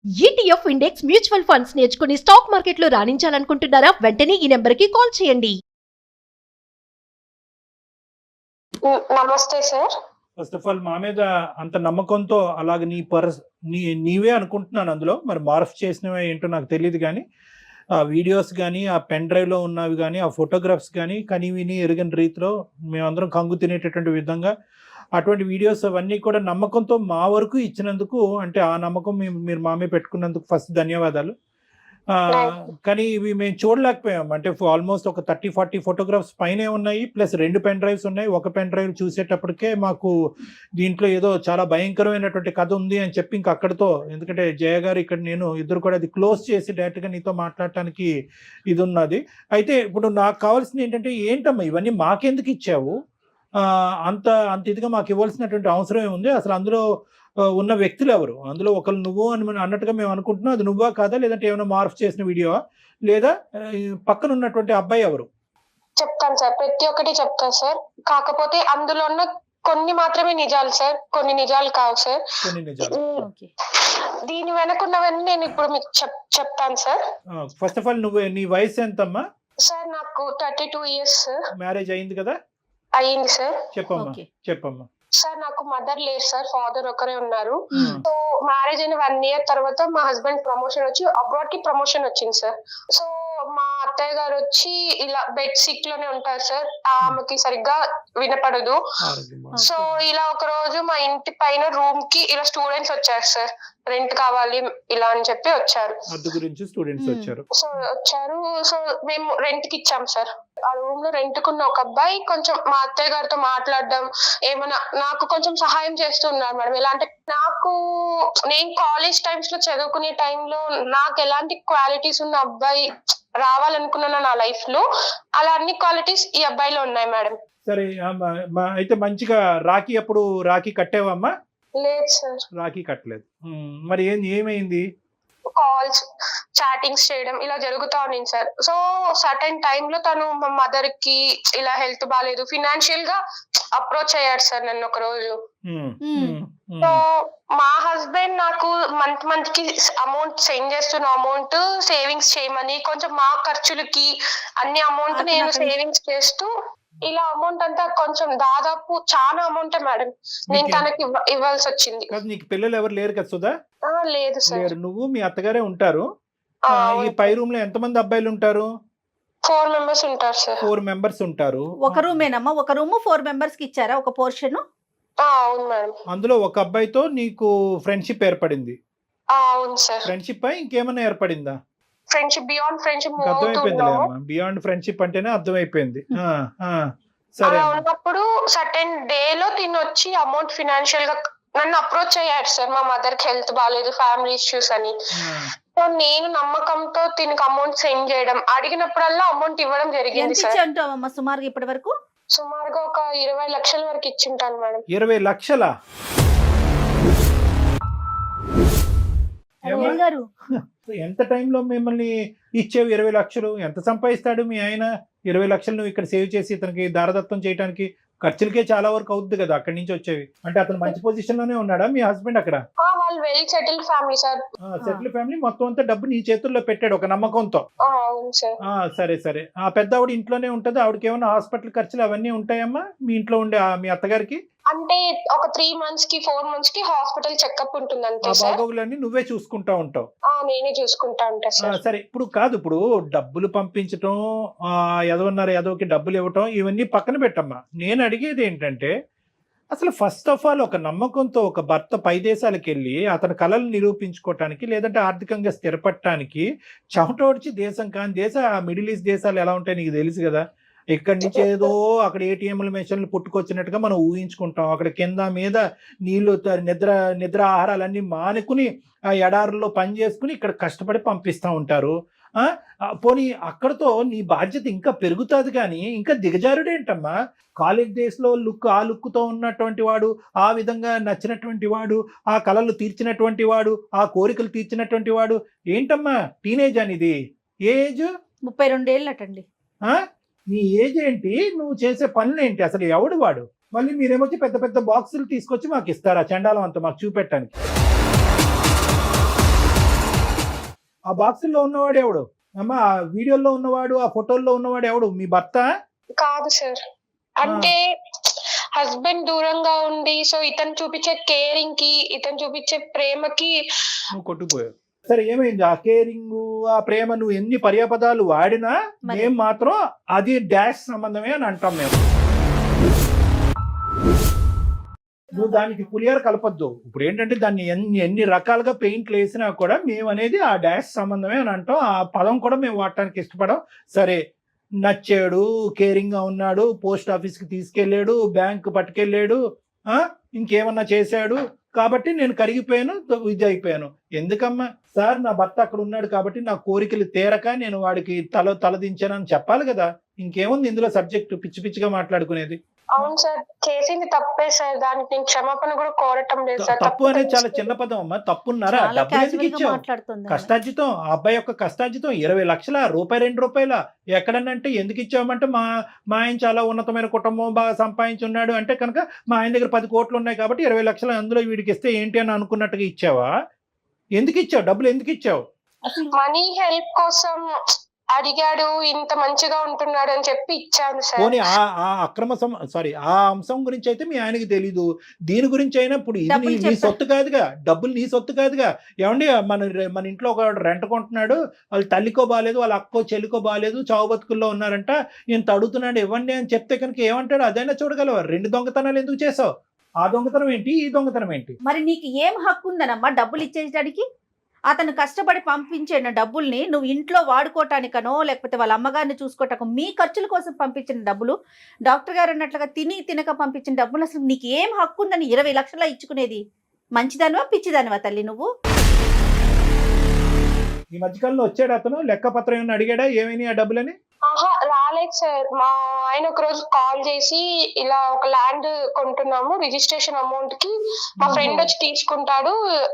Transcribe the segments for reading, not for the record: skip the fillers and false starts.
ETF index mutual funds నేర్చుకుని stock మార్కెట్లో రాణించాలనుకుంటున్నారా? వెంటనే ఈ నెంబర్కి కాల్ చేయండి. నమస్తే సార్. ఫస్ట్ ఆఫ్ ఆల్ మా మీద అంత నమ్మకంతో అలాగే నీవే అనుకుంటున్నాను. అందులో మరి మార్ఫ్ చేసినవి ఏంటో నాకు తెలియదు, కానీ ఆ వీడియోస్ కానీ, ఆ పెన్ డ్రైవ్లో ఉన్నవి కానీ, ఆ ఫోటోగ్రాఫ్స్ కానీ కని విని ఎరుగని రీతిలో మేమందరం కంగు తినేటటువంటి విధంగా అటువంటి వీడియోస్ అవన్నీ కూడా నమ్మకంతో మా వరకు ఇచ్చినందుకు, అంటే ఆ నమ్మకం మీరు మా మీద పెట్టుకున్నందుకు ఫస్ట్ ధన్యవాదాలు. కానీ ఇవి మేము చూడలేకపోయాం. అంటే ఆల్మోస్ట్ ఒక 30-40 ఫోటోగ్రాఫ్స్ పైనే ఉన్నాయి, ప్లస్ 2 పెన్ డ్రైవ్స్ ఉన్నాయి. ఒక పెన్ డ్రైవ్ చూసేటప్పటికే మాకు దీంట్లో ఏదో చాలా భయంకరమైనటువంటి కథ ఉంది అని చెప్పి ఇంక అక్కడితో, ఎందుకంటే జయ గారు ఇక్కడ నేను ఇద్దరు కూడా అది క్లోజ్ చేసి డైరెక్ట్గా నీతో మాట్లాడటానికి ఇది ఉన్నది. అయితే ఇప్పుడు నాకు కావాల్సింది ఏంటంటే, ఏంటమ్మా ఇవన్నీ మాకెందుకు ఇచ్చావు? అంత ఇదిగా మాకు ఇవ్వాల్సినటువంటి అవసరం ఏముంది? అసలు అందులో ఉన్న వ్యక్తులు ఎవరు? అందులో ఒకరు నువ్వు అని అన్నట్టుగా మేము అనుకుంటున్నాం. అది నువ్వా కాదా, లేదంటే ఏమైనా మార్ఫ్ చేసిన వీడియో, లేదా పక్కన ఉన్నటువంటి అబ్బాయి ఎవరు? చెప్తాను సార్, ప్రతి ఒక్కటి చెప్తాను సార్. కాకపోతే అందులో ఉన్న కొన్ని మాత్రమే నిజాలు సార్, కొన్ని నిజాలు కావు సార్. కొన్ని నిజాలు. దీని వెనకున్నవన్నీ నేను ఇప్పుడు మీకు చెప్తాను సార్. ఫస్ట్ ఆఫ్ ఆల్ నీ వయసు ఎంతమ్మా? సార్ నాకు 32 ఇయర్స్. మ్యారేజ్ అయింది కదా? అయ్యింది సార్. చెప్పమ్మా. సార్ నాకు మదర్ లేరు సార్, ఫాదర్ ఒకరే ఉన్నారు. సో మ్యారేజ్ అయిన 1 ఇయర్ తర్వాత మా హస్బెండ్ ప్రమోషన్ వచ్చి అబ్రాడ్ కి ప్రమోషన్ వచ్చింది సార్. సో మా అత్తయ్య గారు వచ్చి ఇలా బెడ్ సిక్ లోనే ఉంటారు సార్, ఆమెకి సరిగ్గా వినపడదు. సో ఇలా ఒక రోజు మా ఇంటి పైన రూమ్ కి ఇలా స్టూడెంట్స్ వచ్చారు సార్, రెంట్ కావాలి ఇలా అని చెప్పి వచ్చారు. సో వచ్చారు. సో మేము రెంట్ కి ఇచ్చాం సార్. ఆ రూమ్ లో రెంట్ కున్న ఒక అబ్బాయి కొంచెం మా అత్తయ్య గారితో మాట్లాడడం, ఏమైనా నాకు కొంచెం సహాయం చేస్తున్నారు మేడం. ఎలా అంటే, నేను కాలేజ్ టైమ్స్ లో చదువుకునే టైంలో నాకు ఎలాంటి క్వాలిటీస్ ఉన్న అబ్బాయి రావాలనుకున్నాను నా లైఫ్ లో, అలా అన్ని క్వాలిటీస్ ఈ అబ్బాయిలో ఉన్నాయి మేడం. సరే, అయితే మంచిగా రాఖీ కట్టావమ్మా? లేదు సార్, రాఖీ కట్టలేదు. మరి ఏమైంది? కాల్స్, చాటింగ్స్ చేయడం ఇలా జరుగుతా ఉంది సార్. సో సర్టెన్ టైమ్ లో తను మా మదర్ కి ఇలా హెల్త్ బాగాలేదు, ఫినాన్షియల్ గా అప్రోచ్ అయ్యాడు సార్ నన్ను ఒక రోజు. సో మా హస్బెండ్ నాకు మంత్ కి అమౌంట్ సెండ్ చేస్తున్న అమౌంట్ సేవింగ్స్ చేయమని, కొంచెం మా ఖర్చులకి అన్ని అమౌంట్ నేను సేవింగ్స్ చేస్తూ, ఇలా అమౌంట్ అంతా కొంచెం దాదాపు చాలా అమౌంట్ మేడం నేను తనకి ఇవ్వాల్సి వచ్చింది. నీకు పిల్లలు ఎవరు లేరు కదా సుధా? లేదు సార్. నువ్వు మీ అత్తగారే ఉంటారు. ఈ పై రూమ్ లో ఎంతమంది అబ్బాయిలు ఉంటారు? 4 మెంబర్స్ ఉంటారు సార్. 4 మెంబర్స్ ఉంటారు. ఒక రూమేనమ్మా? ఒక రూమ్ 4 మెంబర్స్ కి ఇచ్చారా ఒక పోర్షన్? అవును మేడం. అందులో ఒక అబ్బాయితో నీకు ఫ్రెండ్షిప్ ఏర్పడింది? అవును సార్. ఫ్రెండ్షిప్ పై ఇంకేమైనా ఏర్పడిందా? Friendship, beyond friendship beyond friendship అంటేనే అర్థమైపోయింది. సరే, ఉన్నప్పుడు సర్టెన్ డే లో తిని వచ్చి అమౌంట్ ఫినాన్షియల్ గా నన్ను అప్రోచ్ అయ్యాడు సార్. మా మదర్ కి హెల్త్ బాగాలేదు, ఫ్యామిలీ ఇష్యూస్ అని. సో నేను నమ్మకంతో తినకి అమౌంట్ సెండ్ చేయడం, అడిగినప్పుడల్లా అమౌంట్ ఇవ్వడం జరిగింది సార్. సుమారుగా ఇప్పటి వరకు సుమారుగా ఒక 20 లక్షల వరకు ఇచ్చింటాను మేడం. 20 లక్షలా? ఎంత టైంలో మిమ్మల్ని ఇచ్చేవి 20 లక్షలు? ఎంత సంపాదిస్తాడు మీ ఆయన? 20 లక్షలు నువ్వు ఇక్కడ సేవ్ చేసి ఇతనికి దారదత్తం చేయడానికి ఖర్చులకే చాలా వరకు అవుతుంది కదా అక్కడి నుంచి వచ్చేవి. అంటే అతను మంచి పొజిషన్ లోనే ఉన్నాడా మీ హస్బెండ్ అక్కడ? వాళ్ళు well settled family sir. Settle family. మొత్తం అంతా డబ్బు నీ చేతుల్లో పెట్టాడు ఒక నమ్మకంతో. సరే. ఆ పెద్ద ఆవిడ ఇంట్లోనే ఉంటది. ఆవిడకి ఏమైనా హాస్పిటల్ ఖర్చులు అవన్నీ ఉంటాయమ్మా మీ ఇంట్లో ఉండే మీ అత్తగారికి? అంటే ఒక 3 months కి 4 months కి హాస్పిటల్ చెకప్ ఉంటుంది అంతే సార్. బాగోగులన్నీ నువ్వే చూసుకుంటా ఉంటావు? నేనే చూసుకుంటా ఉంటా సార్. సరే, ఇప్పుడు డబ్బులు పంపించటం, ఎదవకి డబ్బులు ఇవ్వటం, ఇవన్నీ పక్కన పెట్టమ్మా. నేను అడిగేది ఏంటంటే, అసలు ఫస్ట్ ఆఫ్ ఆల్ ఒక నమ్మకంతో ఒక భర్త పై దేశాలకు వెళ్ళి అతని కళలు నిరూపించుకోవటానికి, లేదంటే ఆర్థికంగా స్థిరపడటానికి చెమటోడ్చి దేశం కాని మిడిల్ ఈస్ట్ దేశాలు ఎలా ఉంటాయి నీకు తెలుసు కదా. ఇక్కడి నుంచి ఏదో అక్కడ ఏటీఎంల మెషిన్లు పుట్టుకొచ్చినట్టుగా మనం ఊహించుకుంటాం. అక్కడ కింద మీద నీళ్లు, నిద్ర ఆహారాలన్నీ మానుకుని ఆ ఎడారుల్లో పని చేసుకుని ఇక్కడ కష్టపడి పంపిస్తూ ఉంటారు. పోనీ అక్కడతో నీ బాధ్యత ఇంకా పెరుగుతుంది, కానీ ఇంకా దిగజారుడేంటమ్మా? కాలేజ్ డేస్లో ఆ లుక్తో ఉన్నటువంటి వాడు, ఆ విధంగా నచ్చినటువంటి వాడు, ఆ కళలు తీర్చినటువంటి వాడు, ఆ కోరికలు తీర్చినటువంటి వాడు ఏంటమ్మా? టీనేజ్ అనేది ఏజ్ 32 ఏళ్ళటండి. నీ ఏజ్ ఏంటి? నువ్వు చేసే పనులు ఏంటి? అసలు ఎవడు వాడు? మళ్ళీ మీరేమొచ్చి పెద్ద పెద్ద బాక్సులు తీసుకొచ్చి మాకు ఇస్తారా? చండాలం అంతా మాకు చూపెట్టడానికి. ఆ బాక్సుల్లో ఉన్నవాడు ఎవడు అమ్మా? ఆ వీడియోలో ఉన్నవాడు, ఆ ఫోటోల్లో ఉన్నవాడు ఎవడు? మీ భర్త? కాదు సార్. అంటే హస్బెండ్ దూరంగా ఉండి సో ఇతను చూపించే కేరింగ్ కి, ఇతను చూపించే ప్రేమకి నువ్వు కొట్టుకుపోయావు. సరే ఏమైంది? ఆ కేరింగ్, ఆ ప్రేమ నువ్వు ఎన్ని పర్యాపదాలు వాడినా మరి. మేము మాత్రం అది డాష్ సంబంధమే అని అంటాం మేము. నువ్వు దానికి పులిహార కలపొద్దు. ఇప్పుడు ఏంటంటే దాన్ని ఎన్ని రకాలుగా పెయింట్లు వేసినా కూడా మేము అనేది ఆ డాష్ సంబంధమే అని అంటాం. ఆ పదం కూడా మేము వాడటానికి ఇష్టపడం. సరే, నచ్చాడు, కేరింగ్ గా ఉన్నాడు, పోస్ట్ ఆఫీస్ కి తీసుకెళ్ళాడు, బ్యాంక్ పట్టుకెళ్ళాడు, ఇంకేమన్నా చేశాడు కాబట్టి నేను కరిగిపోయాను, ఇది అయిపోయాను. ఎందుకమ్మా? సార్ నా భర్త అక్కడ ఉన్నాడు కాబట్టి నా కోరికలు తీరక నేను వాడికి తలదించానని చెప్పాలి కదా. ఇంకేముంది ఇందులో సబ్జెక్టు? పిచ్చి పిచ్చిగా మాట్లాడుకునేది. అవును సార్, చేసింది తప్పే సార్. దానికి నేను క్షమాపణ కూడా కోరటం లేదు సార్. తప్పు అనేది చాలా చిన్న పదం అమ్మా. తప్పున్నారా? చాలా డబ్బులు ఎందుకు casual గా ఇచ్చావు? మాట్లాడుతుంది. కష్టార్జితం, ఆ అబ్బాయి యొక్క కష్టార్జితం 20 లక్షల రూపాయి, 2 రూపాయల ఎక్కడనంటే ఎందుకు ఇచ్చామంటే మా ఆయన చాలా ఉన్నతమైన కుటుంబం, బాగా సంపాదించున్నాడు అంటే కనుక మా ఆయన దగ్గర 10 కోట్లు ఉన్నాయి కాబట్టి 20 లక్షలు అందులో వీడికి ఇస్తే ఏంటి అని అనుకున్నట్టుగా ఇచ్చావా? ఎందుకు ఇచ్చావు? డబ్బులు ఎందుకు ఇచ్చావు? మనీ హెల్ప్ కోసం అడిగాడు, ఇంత మంచిగా ఉంటున్నాడు అని చెప్పి ఇచ్చాను సార్. పోనీ ఆ ఆ అంశం గురించి అయితే మీ ఆయనకి తెలీదు. దీని గురించి అయినా ఇప్పుడు ఇది డబ్బులు నీ చెప్పా- సొత్తు కాదుగా, డబ్బులు నీ సొత్తు కాదుగా. ఏమండి మన ఇంట్లో ఒక రెంట్ కొంటున్నాడు, వాళ్ళ తల్లికో బాగాలేదు, వాళ్ళ అక్కో చెల్లికో బాగాలేదు, చావు బతుకుల్లో ఉన్నారంట, ఇంత అడుగుతున్నాడు ఇవ్వండి అని చెప్తే కనుక ఏమంటాడు? అదైనా చూడగలవా? 2 దొంగతనాలు ఎందుకు చేసావు? ఆ దొంగతనం ఏంటి, ఈ దొంగతనం ఏంటి? మరి నీకు ఏం హక్కు ఉందనమ్మా డబ్బులు ఇచ్చేయడానికి? అతను కష్టపడి పంపించిన డబ్బుల్ని నువ్వు ఇంట్లో వాడుకోవటానికనో లేకపోతే వాళ్ళ అమ్మగారిని చూసుకోవటానికో మీ ఖర్చుల కోసం పంపించిన డబ్బులు, డాక్టర్ గారు అన్నట్లుగా తినక పంపించిన డబ్బులు, అసలు నీకు ఏం హక్కు ఉందని 20 లక్షల ఇచ్చుకునేది? మంచిదానివా పిచ్చిదానివా తల్లి నువ్వు? ఈ మధ్యకాలంలో వచ్చాడు అతను, లెక్కపత్రం ఏమైనా అడిగాడా ఏమైనా ఆ డబ్బులని? ఆహా, రాలేదు సార్. మా ఆయన ఒక రోజు కాల్ చేసి ఇలా ఒక ల్యాండ్ కొంటున్నాము, రిజిస్ట్రేషన్ అమౌంట్ కి మా ఫ్రెండ్ వచ్చి తీసుకుంటాడు,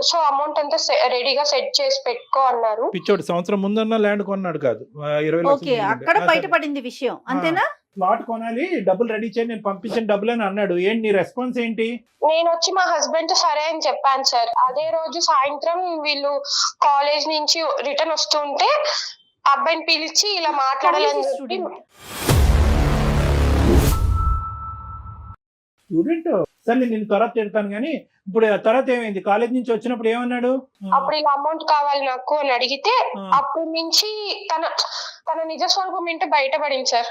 సో అమౌంట్ అంతా రెడీగా సెట్ చేసి పెట్టుకో అన్నారు. పిచ్చోడు సంవత్సరం ముందన్న ల్యాండ్ కొన్నాడు కాదు, 20 ఓకే, అక్కడ బయటపడింది విషయం అంతేనా? ప్లాట్ కొనాలి, డబ్బులు రెడీ చేయండి, నేను పంపించిన డబ్బులు అని అన్నాడు. ఏంటి నీ రెస్పాన్స్ ఏంటి? నేను వచ్చి మా హస్బెండ్ తో సరే అని చెప్పాను సార్. అదే రోజు సాయంత్రం వీళ్ళు కాలేజ్ నుంచి రిటర్న్ వస్తుంటే అబ్బాయిని పిలిచి ఇలా మాట్లాడాలని చెప్పి స్టూడెంట్ సరే నేను తర్వాత తిడతాను కానీ ఇప్పుడు తర్వాత ఏమైంది? కాలేజ్ నుంచి వచ్చినప్పుడు ఏమన్నాడు? అప్పుడు ఇలా అమౌంట్ కావాలి నాకు అని అడిగితే అప్పటి నుంచి తన నిజ స్వరూపం ఏంటో బయటపడింది సార్.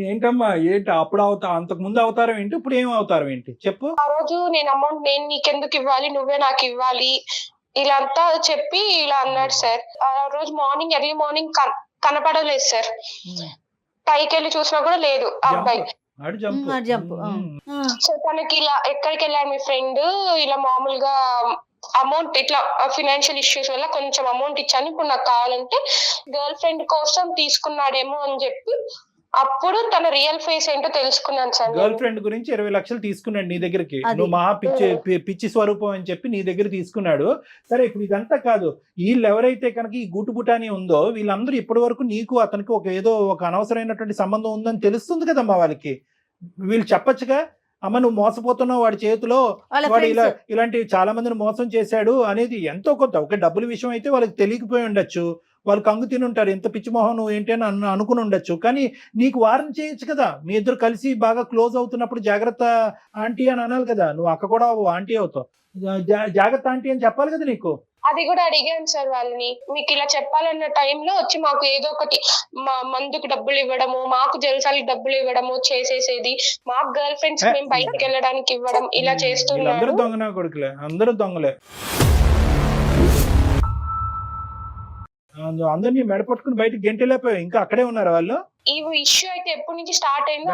ఏంటమ్మా ఏంటి అప్పుడు అంతకు ముందు అవతారం ఏంటి, ఇప్పుడు ఏం అవతారం ఏంటి చెప్పు? ఆ రోజు నేను అమౌంట్ నేను నీకెందుకు ఇవ్వాలి, నువ్వే నాకు ఇవ్వాలి ఇలా అంతా చెప్పి ఇలా అన్నాడు సార్. ఆ రోజు ఎర్లీ మార్నింగ్ కనపడలేదు సార్. పైకి వెళ్ళి చూసినా కూడా లేదు ఆ అబ్బాయి. జంప్. సో తనకి ఇలా ఎక్కడికి వెళ్ళాడు మీ ఫ్రెండ్, ఇలా మామూలుగా అమౌంట్ ఇట్లా ఫినాన్షియల్ ఇష్యూస్ వల్ల కొంచెం అమౌంట్ ఇచ్చాను, ఇప్పుడు నాకు కావాలంటే గర్ల్ ఫ్రెండ్ కోసం తీసుకున్నాడేమో అని చెప్పి అప్పుడు తన రియల్ ఫేస్ ఏంటో తెలుసుకున్నాను సార్. గర్ల్ ఫ్రెండ్ గురించి 20 లక్షలు తీసుకున్నాడు నీ దగ్గరికి, అది. నువ్వు మహా పిచ్చి స్వరూపం అని చెప్పి నీ దగ్గర తీసుకున్నాడు. సరే ఇప్పుడు ఇదంతా కాదు, వీళ్ళు ఎవరైతే కనుక ఈ గుటుబుటాని ఉందో వీళ్ళందరూ ఇప్పటి వరకు నీకు అతనికి ఏదో ఒక అనవసరమైనటువంటి సంబంధం ఉందని తెలుస్తుంది కదమ్మా వాళ్ళకి. వీళ్ళు చెప్పొచ్చుగా, అమ్మ నువ్వు మోసపోతున్నావు, వాడి చేతిలో వాడు ఇలాంటి చాలా మందిని మోసం చేశాడు అనేది ఎంతో కొంత. ఒక డబ్బుల విషయం అయితే వాళ్ళకి తెలియకపోయి ఉండొచ్చు, వాళ్ళు కంగు తిని ఉంటారు, ఎంత పిచ్చి మొహం నువ్వు ఏంటి అని అనుకుని ఉండొచ్చు. కానీ నీకు వారం చేయొచ్చు కదా, మీ ఇద్దరు కలిసి బాగా క్లోజ్ అవుతున్నప్పుడు జాగ్రత్త ఆంటీ అని అనాలి కదా. నువ్వు అక్క కూడా ఆంటీ అవుతావు, జాగ్రత్త ఆంటీ అని చెప్పాలి కదా నీకు. అది కూడా అడిగాను సార్ వాళ్ళని, మీకు ఇలా చెప్పాలన్న టైంలో వచ్చి మాకు ఏదో ఒకటి మందుకు డబ్బులు ఇవ్వడము, మాకు జల్సాలకి డబ్బులు ఇవ్వడము చేసేసేది, మాకు గర్ల్ ఫ్రెండ్స్ మేము బయటకు వెళ్ళడానికి ఇవ్వడం ఇలా చేస్తున్నారు. అందరూ దొంగనా కొడుకులే, అందరూ దొంగలే. అందరినీ మెడపట్టుకుని బయటకు గెంటలేకపోయావు, ఇంకా అక్కడే ఉన్నారు వాళ్ళు. ఈ ఇష్యూ అయితే ఎప్పటి నుంచి స్టార్ట్ అయిందో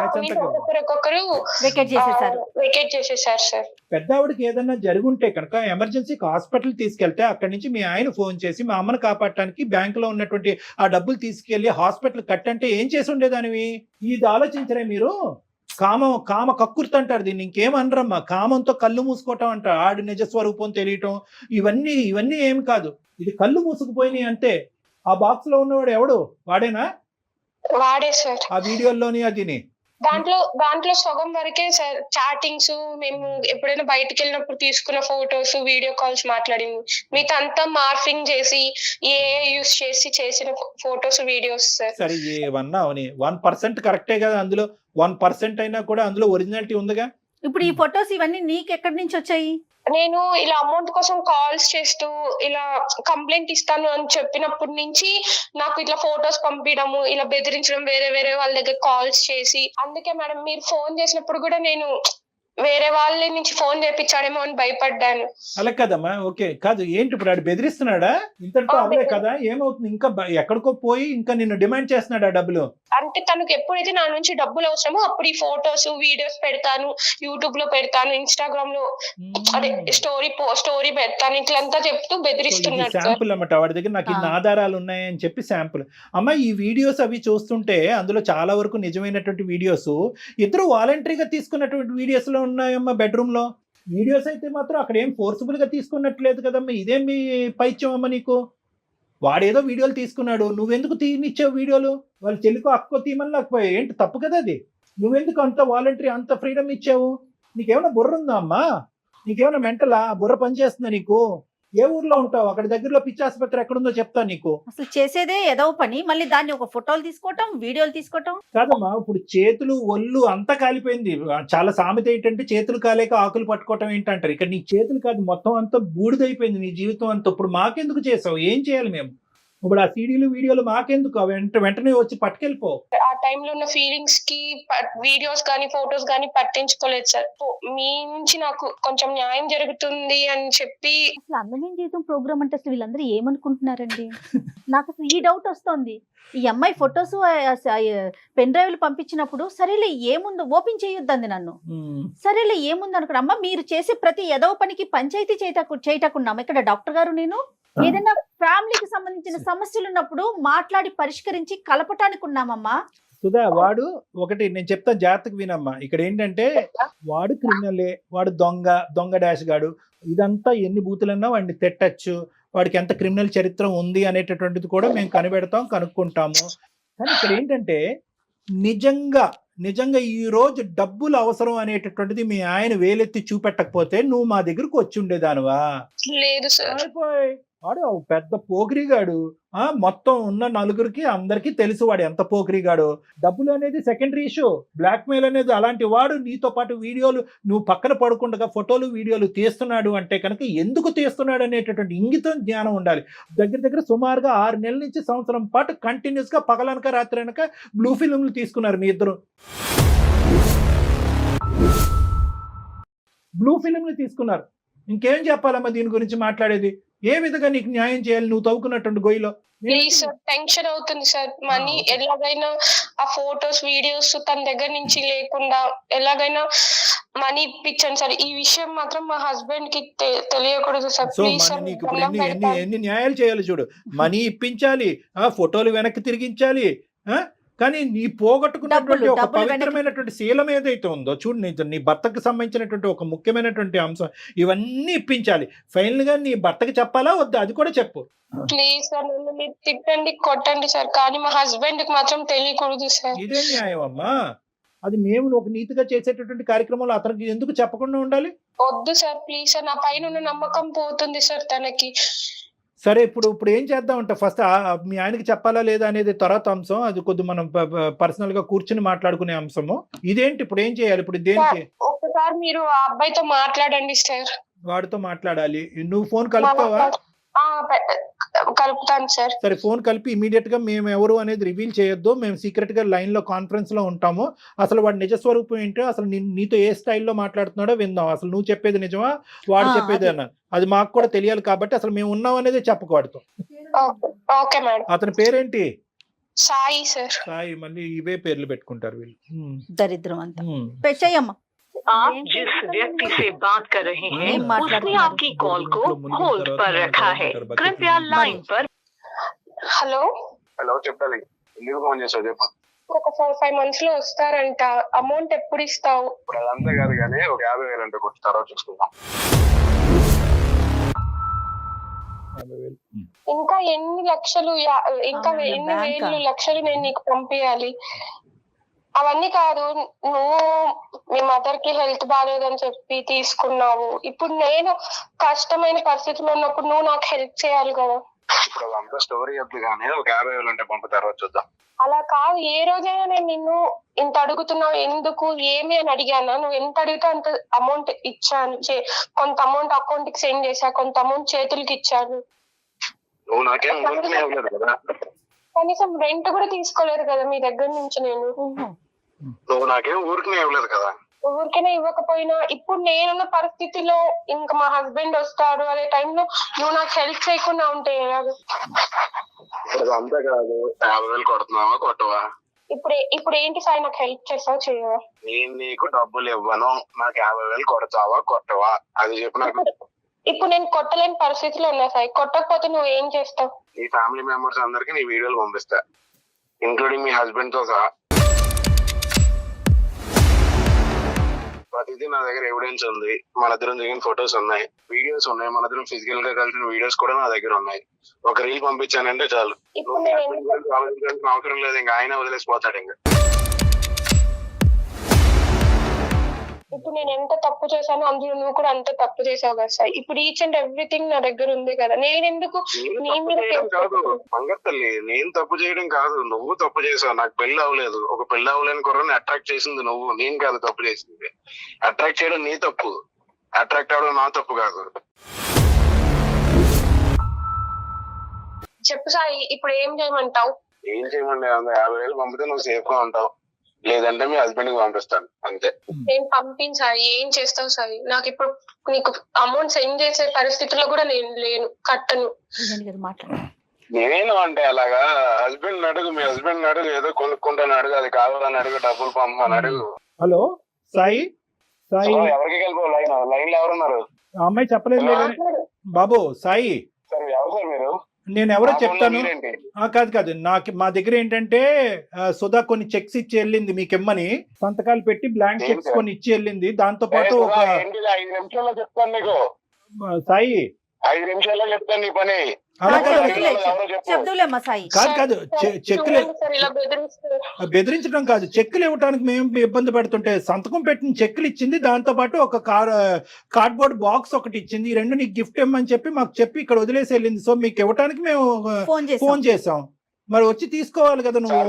ఒక్కొక్కరు వెకేట్ చేసేసారు సార్. పెద్ద ఆవిడకి ఏదన్నా జరుగుంటే కనుక ఎమర్జెన్సీకి హాస్పిటల్ తీసుకెళ్తే అక్కడి నుంచి మీ ఆయన ఫోన్ చేసి మా అమ్మను కాపాడటానికి బ్యాంకులో ఉన్నటువంటి ఆ డబ్బులు తీసుకెళ్లి హాస్పిటల్ కట్టంటే ఏం చేసి ఉండేదానివి? ఇది ఆలోచించరే మీరు? కామ కక్కుర్తి అంటారు దీన్ని, ఇంకేమనరమ్మా. కామంతో కళ్ళు మూసుకోవటం అంటారు, ఆడి నిజస్వరూపం తెలియటం, ఇవన్నీ ఏమి కాదు. ఇది కళ్ళు మూసుకుపోయినాయి అంతే. ఆ బాక్స్ లో ఉన్నవాడు ఎవడు? వాడేనా? వాడే సార్. ఆ వీడియోలోని అదిని దాంట్లో సగం వరకే సార్ చాటింగ్స్, మేము ఎప్పుడైనా బయటికి వెళ్ళినప్పుడు తీసుకున్న ఫొటోస్, వీడియో కాల్స్ మాట్లాడింది. మిగతా అంతా మార్ఫింగ్ చేసి యూస్ చేసి చేసిన ఫొటోస్, వీడియోస్ సార్. సరే ఏమన్నా అవని 1% కరెక్టే కదా, అందులో 1% అయినా కూడా అందులో ఒరిజినాలిటీ ఉందిగా. ఇప్పుడు ఈ ఫొటోస్ ఇవన్నీ నీకు ఎక్కడి నుంచి వచ్చాయి? నేను ఇలా అమౌంట్ కోసం కాల్స్ చేస్తూ ఇలా కంప్లైంట్ ఇస్తాను అని చెప్పినప్పటి నుంచి నాకు ఇట్లా ఫొటోస్ పంపించడము, ఇలా బెదిరించడం, వేరే వేరే వాళ్ళ దగ్గర కాల్స్ చేసి. అందుకే మేడం మీరు ఫోన్ చేసినప్పుడు కూడా నేను వేరే వాళ్ళ నుంచి ఫోన్ చేపించాడేమో అని భయపడ్డాను. అలా కదమ్మా, ఓకే కాదు, ఏంటి ఇప్పుడు ఆడు బెదిరిస్తున్నాడా? ఇంతటితో అవలే కదా, ఏమవుతుంది? ఇంకా ఎక్కడికో పోయి ఇంకా నిన్ను డిమాండ్ చేస్తున్నాడా డబ్బులు? అంటే తనకు ఎప్పుడైతే నా నుంచి డబ్బులు అవసరమో అప్పుడు ఈ ఫొటోస్, వీడియోస్ పెడతాను, యూట్యూబ్ లో పెడతాను, ఇన్స్టాగ్రామ్ లో అదే స్టోరీ పెడతాను, ఇట్లంతా చెప్తూ బెదిరిస్తున్నాడు సార్. శాంపుల్ అన్నమాట, వాడి దగ్గర నాకు ఇన్ని ఆధారాలు ఉన్నాయని చెప్పి శాంపుల్. అమ్మ ఈ వీడియోస్ అవి చూస్తుంటే అందులో చాలా వరకు నిజమైనటువంటి వీడియోస్, ఇద్దరు వాలంటరీగా తీసుకున్నటువంటి వీడియోస్ లో ఉన్నాయమ్మా. బెడ్రూమ్ లో వీడియోస్ అయితే మాత్రం అక్కడ ఏం ఫోర్స్ఫుల్ గా తీసుకున్నట్లేదు కదమ్మా. ఇదేం మీ పైత్యం అమ్మ నీకు? వాడేదో వీడియోలు తీసుకున్నాడు, నువ్వెందుకు తీనిచ్చావు వీడియోలు? వాళ్ళ చెల్లికో అక్కో తీయమని లేకపోయా, ఏంటి తప్పు కదా అది? నువ్వెందుకు అంత వాలంటరీ అంత ఫ్రీడమ్ ఇచ్చావు? నీకేమైనా బుర్ర ఉందా అమ్మా? నీకేమైనా మెంటలా? బుర్ర పనిచేస్తుందా నీకు? ఏ ఊర్లో ఉంటావు? అక్కడ దగ్గరలో పిచ్చి ఆసుపత్రి ఎక్కడుందో చెప్తా నీకు. అసలు చేసేదే ఏదో పని, మళ్ళీ దాన్ని ఒక ఫోటోలు తీసుకోవటం, వీడియోలు తీసుకోవటం కాదమ్మా, ఇప్పుడు చేతులు ఒళ్ళు అంతా కాలిపోయింది. చాలా సామెత ఏంటంటే చేతులు కాలేక ఆకులు పట్టుకోవటం ఏంటంటారు. ఇక్కడ నీ చేతులు కాదు, మొత్తం అంతా బూడిదైపోయింది నీ జీవితం అంతా. ఇప్పుడు మాకెందుకు చేసావు? ఏం చేయాలి మేము? ఇప్పుడు ఆ సీడీలు వీడియోలు మాకెందుకు? వెంటనే వచ్చి పట్టుకెళ్ళిపో. ఆ టైంలో ఉన్న ఫీలింగ్స్ కి వీడియోస్ కానీ ఫొటోస్ కానీ పట్టించుకోలేదు సార్. మీ నుంచి నాకు కొంచెం న్యాయం జరుగుతుంది అని చెప్పి. అసలు అందమైన జీవితం ప్రోగ్రామ్ అంటే అసలు వీళ్ళందరూ ఏమనుకుంటున్నారండి? నాకు అసలు ఈ డౌట్ వస్తుంది. ఈ అమ్మాయి ఫొటోస్ పెన్ డ్రైవ్లు పంపించినప్పుడు సరేలే ఏముందో ఓపెన్ చేయొద్దంది నన్ను. సరేలే ఏముంది అనుకున్నా. అమ్మ మీరు చేసే ప్రతి ఎదవ పనికి పంచాయతీ చేయటకున్నాం ఇక్కడ డాక్టర్ గారు. నేను ఏదైనా ఫ్యామిలీకి సంబంధించిన సమస్యలు ఉన్నప్పుడు మాట్లాడి పరిష్కరించి కలపటానికి ఉన్నామమ్మా. సుధా, వాడు ఒకటి నేను చెప్తా, జాగ్రత్తగా వినమ్మా. ఇక్కడ ఏంటంటే వాడు క్రిమినలే, వాడు దొంగ డాష్ గాడు. ఇదంతా ఎన్ని బూతులన్నా వాడిని తిట్టచ్చు, వాడికి ఎంత క్రిమినల్ చరిత్ర ఉంది అనేటటువంటిది కూడా మేము కనుక్కుంటాము. కానీ ఇక్కడ ఏంటంటే నిజంగా ఈ రోజు డబ్బులు అవసరం అనేటటువంటిది మీ ఆయన వేలెత్తి చూపెట్టకపోతే నువ్వు మా దగ్గరకు వచ్చి ఉండేదానివా? లేదు సార్. వాడు పెద్ద పోకిరిగాడు. మొత్తం ఉన్న నలుగురికి అందరికీ తెలుసు వాడు ఎంత పోకిరిగాడు. డబ్బులు అనేది సెకండరీ ఇష్యూ, బ్లాక్ మెయిల్ అనేది అలాంటి వాడు. నీతో పాటు వీడియోలు నువ్వు పక్కన పడుకుండగా ఫోటోలు వీడియోలు తీస్తున్నాడు అంటే కనుక ఎందుకు తీస్తున్నాడు అనేటటువంటి ఇంగితం జ్ఞానం ఉండాలి. దగ్గర సుమారుగా 6 నెలల నుంచి సంవత్సరం పాటు కంటిన్యూస్ గా పగలనక రాత్రి అనక బ్లూ ఫిల్మ్లు తీసుకున్నారు మీ ఇద్దరు. బ్లూ ఫిల్మ్లు తీసుకున్నారు. ఇంకేం చెప్పాలమ్మా దీని గురించి మాట్లాడేది? ఏ విధంగా నీకు న్యాయం చేయాలి నువ్వు తవ్వుకున్నటువంటి గొయ్యిలో? ప్లీజ్ సార్, టెన్షన్ అవుతుంది సార్. మనీ ఎలాగైనా ఆ ఫొటోస్, వీడియోస్ తన దగ్గర నుంచి లేకుండా ఎలాగైనా మనీ ఇప్పించండి సార్. ఈ విషయం మాత్రం మా హస్బెండ్ కి తెలియకూడదు సార్. Please sir. నీకు ఎన్ని న్యాయాలు చేయాలి చూడు. మనీ ఇప్పించాలి, ఫోటోలు వెనక్కి తిరిగించాలి, కానీ నీ పోగొట్టుకున్నటువంటి ఒక పవిత్రమైనటువంటి శీలం ఏదైతే ఉందో చూడు, నీ భర్తకు సంబంధించినటువంటి ఒక ముఖ్యమైనటువంటి అంశం, ఇవన్నీ ఇప్పించాలి. ఫైనల్ గా నీ భర్తకి చెప్పాలా వద్దా అది కూడా చెప్పు. ప్లీజ్ సార్, నన్ను మీరు తిట్టండి, కొట్టండి సార్, కానీ మా హస్బెండ్ కి మాత్రం తెలియకూడదు సార్. ఇదే న్యాయం అమ్మా. అది మేము ఒక నీతిగా చేసేటటువంటి కార్యక్రమంలో అతనికి ఎందుకు చెప్పకుండా ఉండాలి? వద్దు సార్, ప్లీజ్ సార్. నా పైన ఉన్న నమ్మకం పోతుంది సార్ తనకి. సరే, ఇప్పుడు ఏం చేద్దాం అంటే ఫస్ట్ మీ ఆయనకి చెప్పాలా లేదా అనేది తర్వాత అంశం. అది కొద్ది మనం పర్సనల్ గా కూర్చుని మాట్లాడుకునే అంశము. ఇదేంటి ఇప్పుడు ఏం చేయాలి? ఇప్పుడు దేనికి? ఒక్కసారి మీరు ఆ అబ్బాయితో మాట్లాడండి సార్. వాడితో మాట్లాడాలి. నువ్వు ఫోన్ కలుపుతావా? కలుపుతాను సార్. సరే, ఫోన్ కలిపి ఇమీడియట్ గా మేము ఎవరు అనేది రివీల్ చేయొద్దు. మేము సీక్రెట్ గా లైన్ లో కాన్ఫరెన్స్ లో ఉంటాము. అసలు వాడి నిజస్వరూపం ఏంటో, అసలు నీతో ఏ స్టైల్లో మాట్లాడుతున్నాడో విందాం. అసలు నువ్వు చెప్పేది నిజమా, వాడు చెప్పేది అన్న, అది మాకు కూడా తెలియాలి. కాబట్టి అసలు మేము ఉన్నాం అనేది చెప్పకూడదు. Okay madam. అతని పేరేంటి? సాయి సార్. సాయి. మళ్ళీ ఇవే పేర్లు పెట్టుకుంటారు వీళ్ళు. దరిద్రం అంతా. పెట్టేయమ్మా. आप जिस व्यक्ति से बात कर रहे हैं उसने आपकी कॉल को होल्ड पर रखा है, कृपया लाइन पर. హలో చెప్పాలి. ఎందుకు ఫోన్ చేసావు చెప్పు. ఒక 4-5 months లో వస్తారంట. అమౌంట్ ఎప్పుడు ఇస్తావు? ఇప్పుడు అదంతా కాదు కానీ ఒక 50,000 అంటే కొట్టి తర్వాత చూసుకుందాం. ఇంకా ఎన్ని లక్షలు, ఇంకా ఎన్ని వేలు లక్షలు నేను నీకు పంపించాలి? అవన్నీ కాదు, నువ్వు మీ మదర్ కి హెల్త్ బాగాలేదని చెప్పి తీసుకున్నావు. ఇప్పుడు నేను కష్టమైన పరిస్థితిలో ఉన్నప్పుడు నువ్వు నాకు హెల్ప్ చేయాలి కదా. ఇప్పుడు అంతా స్టోరీ వద్దు కానీ ఒక 50,000 ఉంటే పంపుతారో చూద్దాం. అలా కాదు, ఏ రోజైనా నేను నిన్ను ఇంత అడుగుతున్నావు ఎందుకు ఏమి అని అడిగానా? నువ్వు ఎంత అడిగితే అంత అమౌంట్ ఇచ్చాను. కొంత అమౌంట్ అకౌంట్ కి సెండ్ చేశా, కొంత అమౌంట్ చేతులకి ఇచ్చాను. నువ్వు నాకేం ఊరికనే ఇవ్వలేదు కదా. కనీసం రెంట్ కూడా తీసుకోలేదు కదా మీ దగ్గర నుంచి నేను. నువ్వు నాకేం ఊరికనే ఇవ్వలేదు కదా. ఊరికనే ఇవ్వకపోయినా ఇప్పుడు నేనున్న పరిస్థితిలో ఇంకా మా హస్బెండ్ వస్తాడు అనే టైంలో నువ్వు నాకు హెల్ప్ చేయకుండా ఉంటే ఎలాగ? ఇప్పుడు అంతా కాదు, 50,000 కొడుతున్నావా కొట్టవా? ఇప్పుడు ఏంటి సాయి, నాకు హెల్ప్ చేస్తావు చేయవా? నేను నీకు డబ్బులు ఇవ్వను, నాకు 50,000 కొడతావా కొట్టవా అది చెప్పు నాకు. ఇప్పుడు నేను కొట్టలేని పరిస్థితిలో ఉన్నా సాయి, కొట్టకపోతే నువ్వు ఏం చేస్తావు? నీ ఫ్యామిలీ మెంబర్స్ అందరికి నీ వీడియోలు పంపిస్తా, ఇంక్లూడింగ్ మీ హస్బెండ్ తో సహా. ప్రతిదీ నా దగ్గర ఎవిడెన్స్ ఉంది. మన ఇద్దరం దిగిన ఫొటోస్ ఉన్నాయి, వీడియోస్ ఉన్నాయి, మన ఇద్దరం ఫిజికల్ గా కలిసిన వీడియోస్ కూడా నా దగ్గర ఉన్నాయి. ఒక రీల్ పంపించానంటే చాలు, ఇప్పుడు నువ్వు ఆలోచించాల్సిన అవసరం లేదు. ఇంకా ఆయన వదిలేసిపోతాడు. ఇంకా ఇప్పుడు నేను ఎంత తప్పు చేశానో అందులో నువ్వు కూడా అంత తప్పు చేసావు కదా సార్. ఇప్పుడు ఈచ్ అండ్ ఎవ్రీథింగ్ నా దగ్గర ఉంది కదా, నేను ఎందుకు నీ మీద కాదు మంగత్తల్లి, నేను తప్పు చేయడం కాదు, నువ్వు తప్పు చేసావు. నాకు పెళ్లి అవ్వలేదు, ఒక పెళ్లి అవ్వలేని కుర్రని అట్రాక్ట్ చేసింది నువ్వు, నేను కాదు తప్పు చేసింది. అట్రాక్ట్ చేయడం నీ తప్పు, అట్రాక్ట్ అవడం నా తప్పు కాదు. చెప్పు సాయి, ఇప్పుడు ఏం చేయమంటావు? ఏం చేయమండి, 50,000 పంపితే నువ్వు సేఫ్ గా ఉంటావు, లేదంటే మీ హస్బెండ్ కి పంపిస్తాను అంతే. నేను పంపించాయి, ఏం చేస్తావు సాయి? నాకు ఇప్పుడు నీకు అమౌంట్ సెండ్ చేసే పరిస్థితిలో కూడా నేను లేను, కట్టను. నేను అంటే అలాగా హస్బెండ్ అడుగు, మీ హస్బెండ్ అడుగు, ఏదో కొనుక్కుంటాను అడుగు, అది కావాలని అడుగు, డబ్బులు పంపమని అడుగు. హలో సాయి, సాయి ఎవరికి వెళ్ళిపో, లైన్ లో ఎవరున్నారు? ఆ అమ్మాయి చెప్పలేదు బాబు. సాయి సార్ ఎవరు సార్ మీరు? నేను ఎవరో చెప్తాను. కాదు నాకు మా దగ్గర ఏంటంటే సుధా కొన్ని చెక్స్ ఇచ్చి వెళ్ళింది, మీకు ఇమ్మని సంతకాలు పెట్టి బ్లాంక్ చెక్స్ కొన్ని ఇచ్చి వెళ్ళింది. దాంతో పాటు ఒక 5 నిమిషాల్లో చెప్తాను నీకు. సాయి 5 నిమిషాల్లో చెప్తాను నీ పని. కాదు చెక్కులు బెదిరించడం కాదు, చెక్కులు ఇవ్వడానికి మేము ఇబ్బంది పెడుతుంటే సంతకం పెట్టిన చెక్కులు ఇచ్చింది, దాంతో పాటు ఒక కార్డ్బోర్డ్ బాక్స్ ఒకటి ఇచ్చింది. ఈ రెండు నీకు గిఫ్ట్ ఇవ్వమని చెప్పి మాకు చెప్పి ఇక్కడ వదిలేసి వెళ్ళింది. సో మీకు ఇవ్వడానికి మేము ఫోన్ చేసాం, మరి వచ్చి తీసుకోవాలి కదా నువ్వు.